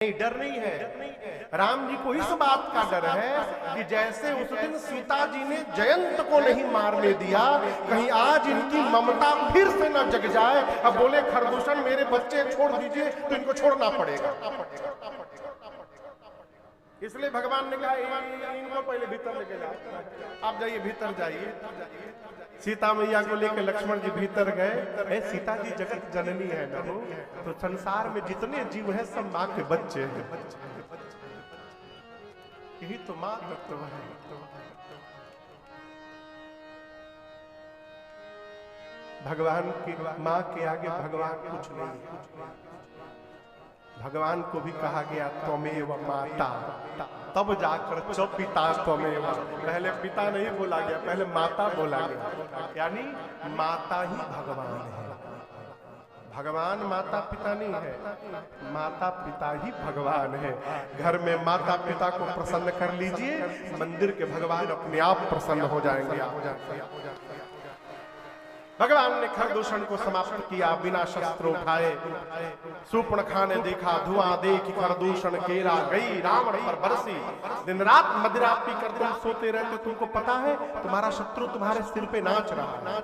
नहीं, डर नहीं है। राम जी को इस बात का डर है कि जैसे उस दिन सीता जी ने जयंत को नहीं मारने दिया, कहीं आज इनकी ममता फिर से न जग जाए। अब बोले खरदूषण मेरे बच्चे छोड़ दीजिए, तो इनको छोड़ना पड़ेगा। इसलिए भगवान ने कहा इनको पहले भीतर लेके जाओ, आप जाइए भीतर जाइए। सीता मैया को लेकर लक्ष्मण जी भीतर गए। सीता जी जगत जननी है न हो, तो संसार में जितने जीव हैं सब माँ के बच्चे हैं। यही तो माँ तत्व है। भगवान की माँ के आगे भगवान कुछ नहीं है। भगवान को भी कहा गया त्वमेव माता, तब जाकर चौ पिता त्वमेव। पहले पिता नहीं बोला गया, पहले माता बोला गया, यानी माता ही भगवान है। भगवान माता पिता नहीं है, माता पिता ही भगवान है। घर में माता पिता को प्रसन्न कर लीजिए, मंदिर के भगवान अपने आप प्रसन्न हो जाएंगे। भगवान ने खरदूषण को समाप्त किया, बिना शस्त्र उठाए। शूर्पणखा ने देखा, धुआं देख खरदूषण केरा गई रावण पर बरसी। दिन रात मदिरा पीकर तुम सोते रहते, तुमको पता है तुम्हारा शत्रु तुम्हारे सिर पे नाच रहा।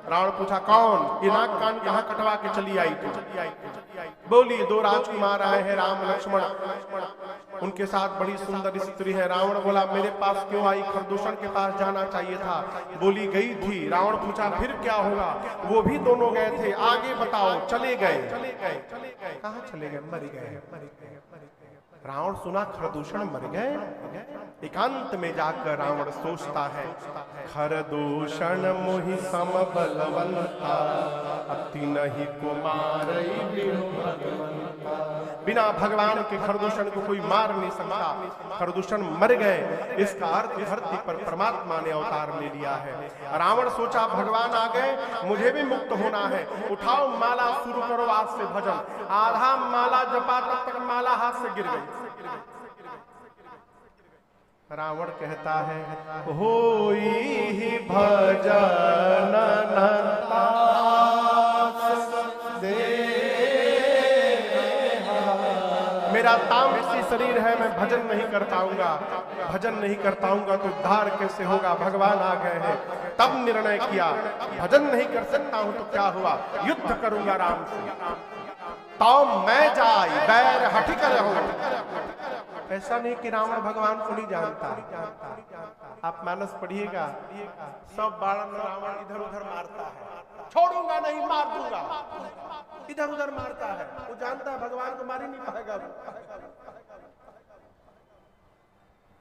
रावण पूछा कौन? ये नाक कान कहाँ कटवा के चली आई तू? बोली दो राजकुमार आए हैं, राम लक्ष्मण, उनके साथ बड़ी सुंदर स्त्री है। रावण बोला मेरे पास क्यों आई? खरदूषण के पास जाना चाहिए था। बोली गई थी। रावण पूछा फिर क्या होगा? वो भी दोनों गए थे, आगे बताओ। चले गए। कहाँ चले गए? मर गए। रावण सुना खरदूषण मर गए। एकांत में जाकर रावण सोचता है, खरदूषण मोहि सम बलवंता, अति नहीं कुमार। बिना भगवान के खरदूषण को कोई मार नहीं सकता। खरदूषण मर गए, इसका अर्थ धरती पर परमात्मा ने अवतार ले लिया है। रावण सोचा भगवान आ गए, मुझे भी मुक्त होना है। उठाओ माला, शुरू करो आज से भजन। आधा माला जपा, तब तक माला हाथ से गिर गई। रावण कहता है होई ही भजन मेरा तामसी शरीर है, मैं भजन नहीं कर पाऊंगा। भजन नहीं कर पाऊंगा तो उद्धार कैसे होगा? भगवान आ गए हैं। तब निर्णय किया भजन नहीं कर सकता हूं तो क्या हुआ, युद्ध करूंगा राम से। तो मैं जाई बैर हटि कर हो। ऐसा नहीं कि रावण भगवान को नहीं जानता। आप मानस पढ़िएगा, सब बाण रावण इधर उधर मारता है, छोड़ूंगा नहीं, मार दूंगा। इधर उधर मारता है, वो जानता है भगवान को मार ही नहीं पाएगा।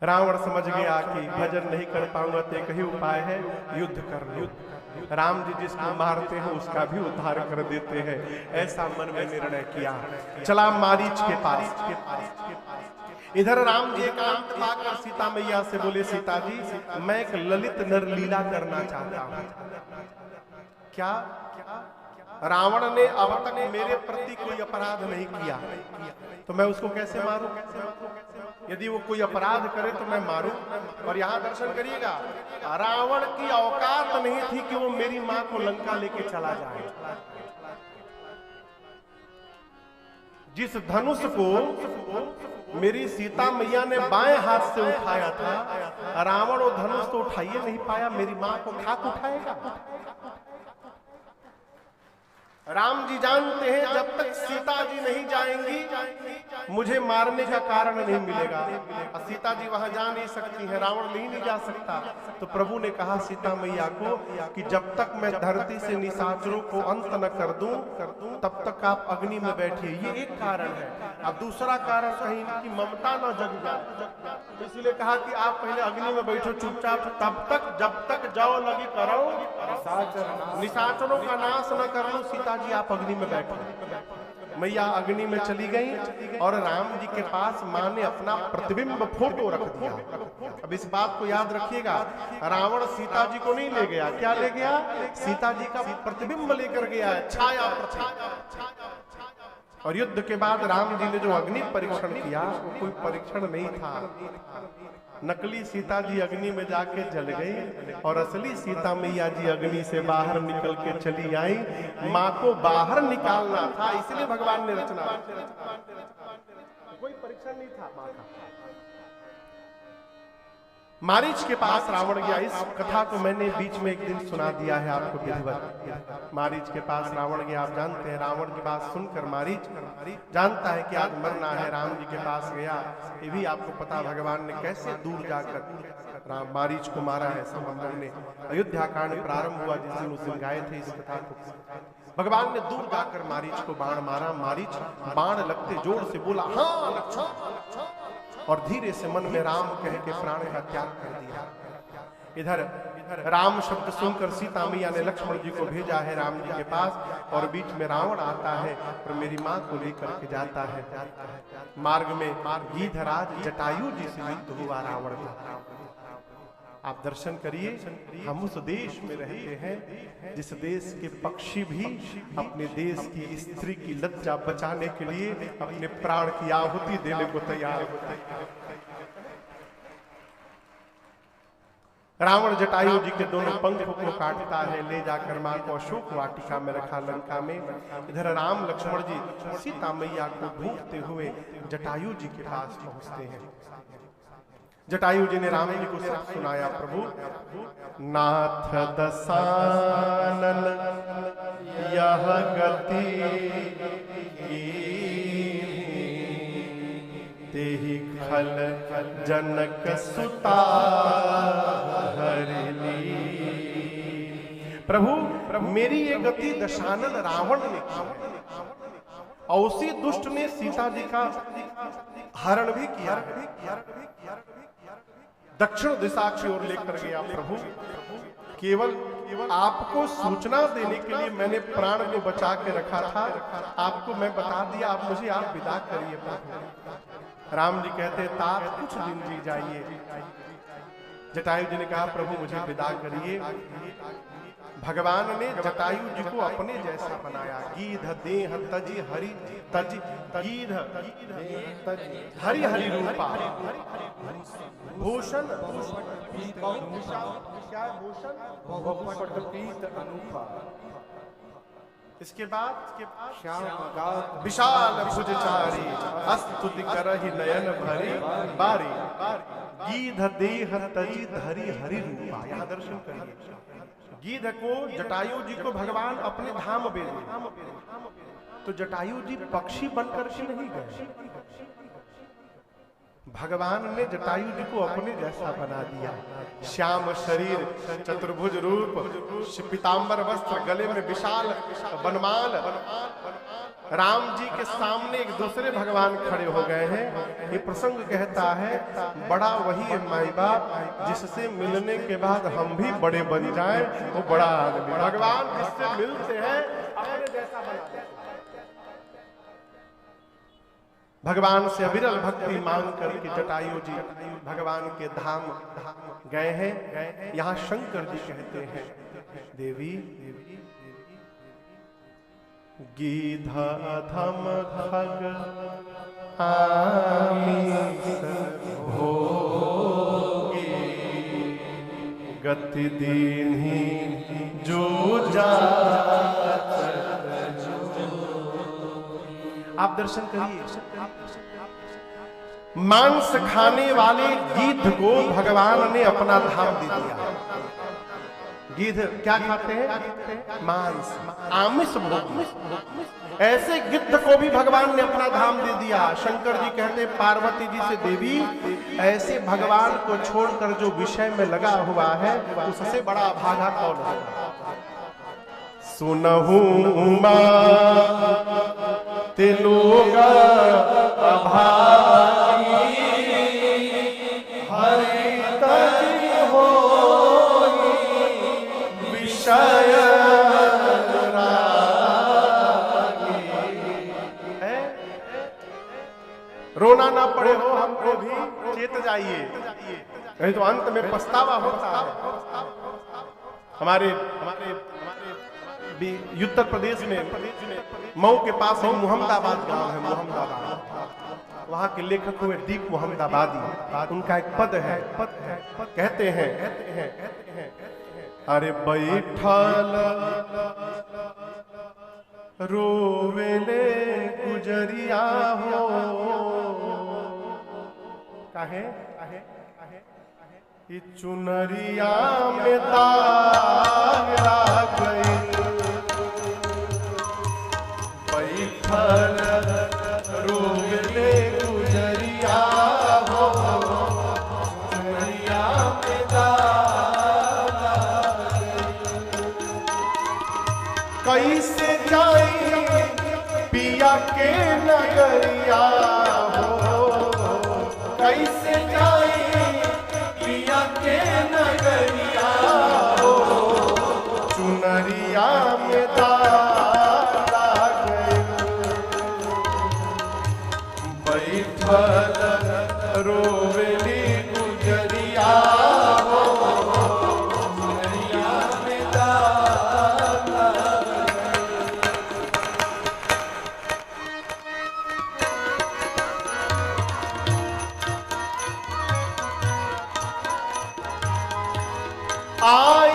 रावण समझ गया कि भजन नहीं कर पाऊंगा तो एक ही उपाय है, युद्ध करना। राम जी जिसको मारते हैं उसका भी उद्धार कर देते हैं। ऐसा मन में निर्णय किया। चला मारीच के पास। इधर राम जी एकांत पाकर सीता मैया से बोले सीता जी, मैं एक ललित नर लीला करना चाहता हूं। क्या? रावण ने अब तक मेरे प्रति कोई अपराध नहीं किया, तो मैं उसको कैसे मारूं? यदि वो कोई अपराध करे तो मैं मारूं? और यहां दर्शन करिएगा, रावण की औकात नहीं थी कि वो मेरी मां को लंका लेके चला जाए। जिस धनुष को मेरी सीता मैया ने बाएं हाथ से उठाया था, रावण वो धनुष तो उठाइए नहीं पाया, मेरी मां को खाक उठाएगा। राम जी जानते हैं जब तक सीता जी नहीं जाएंगी मुझे मारने का कारण नहीं मिलेगा। सीता जी वहां जा नहीं सकती हैं, रावण नहीं जा सकता। तो प्रभु ने कहा सीता मैया को कि जब तक मैं धरती से निशाचरों को अंत न कर दूं तब तक आप अग्नि में बैठिए। ये एक कारण है। अब दूसरा कारण कहीं इनकी ममता न जग जाए, इसलिए कहा कि आप पहले अग्नि में बैठो चुपचाप, तब तक जब तक जाओ लगी करो निशाचरों का नाश न कर लो। सीता जी आप अग्नि में बैठो। मैया अग्नि में चली गई और राम जी के पास मां ने अपना प्रतिबिंब फोटो रख दिया। अब इस बात को याद रखिएगा, रावण सीता जी को नहीं ले गया। क्या ले गया? सीता जी का प्रतिबिंब लेकर गया, छाया प्रति। और युद्ध के बाद राम जी ने जो अग्नि परीक्षण किया वो कोई परीक्षण नहीं था। नकली सीता जी अग्नि में जाके जल गई और असली सीता मैया जी अग्नि से बाहर निकल के चली आई। माँ को बाहर निकालना था, इसलिए भगवान ने रचना। कोई परीक्षण नहीं था मां का। मारीच के पास रावण गया। इस कथा को मैंने बीच में एक दिन सुना दिया है आपको विधिवत। मारीच के पास रावण गया। आप जानते हैं रावण की बात सुनकर मारीच जानता है कि आज मरना है, राम जी के पास गया। ये भी आपको पता भगवान ने कैसे दूर जाकर मारीच को मारा है। सब हम लोग ने अयोध्या कांड प्रारंभ हुआ जिस दिन उस दिन गाए थे इस कथा को। भगवान ने दूर जाकर मारीच को बाण मारा। मारीच बाण लगते जोर से बोला हाँ लक्ष्मण, और धीरे से मन में राम कह के प्राण का त्याग कर दिया। इधर राम शब्द सुनकर सीता मैया ने लक्ष्मण जी को भेजा है राम जी के पास, और बीच में रावण आता है और मेरी मां को लेकर के जाता है। मार्ग में गीधराज जटायु जी से युद्ध हुआ रावण का। आप दर्शन करिए, हम उस देश में रहते हैं जिस देश के पक्षी भी अपने देश की स्त्री की लज्जा बचाने के लिए अपने प्राण की आहुति देने को तैयार होते हैं। रावण जटायु जी के दोनों पंखों को काटता है, ले जाकर मां को अशोक वाटिका में रखा लंका में। इधर राम लक्ष्मण जी सीता मैया को ढूंढते हुए जटायु जी के पास पहुंचते हैं। जटायु जी ने राम जी को सब सुनाया। प्रभु नाथ दसानन यह गति तेहि खल जनक सुता हरिली। प्रभु मेरी ये गति दशानन रावण ने की, और उसी दुष्ट ने सीता जी का हरण भी किया, दक्षिण दिशा की ओर लेकर गया। प्रभु केवल आपको सूचना देने के लिए मैंने प्राण को बचा के रखा था, आपको मैं बता दिया, आप मुझे आप विदा करिए। प्रभु राम जी कहते तात कुछ दिन जी जाइए। जटायु जी ने कहा प्रभु मुझे विदा करिए। भगवान ने जटायु जी को अपने जैसा बनाया। गीध देह तजी हरि तजी गीध हरि हरि रूपा भूषण इसके बाद विशाल भुजचारी अस्तुति करहि नयन भरी बारी गीध देह तजी धरि हरि रूपा। यहाँ दर्शन करिए, गीध को जटायु जी को भगवान अपने धाम भेजे, तो जटायु जी पक्षी बनकर के नहीं गए, भगवान ने जटायु जी को अपने जैसा बना दिया। श्याम शरीर, चतुर्भुज रूप, पीतांबर वस्त्र, गले में विशाल बनमाल। राम जी के सामने एक दूसरे भगवान खड़े हो गए हैं। ये प्रसंग कहता है बड़ा वही है माई बाप जिससे मिलने के बाद हम भी बड़े बन जाएं, वो बड़ा आदमी। भगवान जिससे मिलते हैं अपने जैसा बना देते हैं। भगवान से अविरल भक्ति मांग करके जटायु जी भगवान के धाम गए हैं। यहाँ शंकर जी कहते हैं देवी गीध अधम खग आमीस भोगी गति दीन्ही जो जात। आप दर्शन करिए, मांस खाने वाले गीध को भगवान ने अपना धाम दे दिया। गीध क्या खाते हैं? मांस, आमिष भोगी। ऐसे गिद्ध को भी भगवान ने अपना धाम दे दिया। शंकर जी कहते हैं पार्वती जी से देवी ऐसे भगवान को छोड़कर जो विषय में लगा हुआ है उससे बड़ा भागा कौन है? सुनहु उमा तिलोगा अभागी हरि तजी होई विषय रोना ना पड़े हो हमको भी चेत जाइए, नहीं तो अंत में पछतावा होता है। हमारे उत्तर प्रदेश में मऊ के पास मुहम्मदाबाद गांव है, मुहम्मदाबाद। वहां के लेखक हुए दीप मुहम्मदाबादी। उनका एक पद है, कहते हैं अरे बैठल रोवेले गुजरिया हो काहे कि चुनरिया में दाग लाग गई, बैठल रोगले गुजरिया हो, चुनरिया में दाग लाग गई। कैसे जाई पिया के नगरिया हो, कैसे जाई पिया के नगरिया हो, चुनरिया में दाग लाग गई, बैठल रोवेली गुजरिया हो, चुनरिया में दाग लाग गई। आ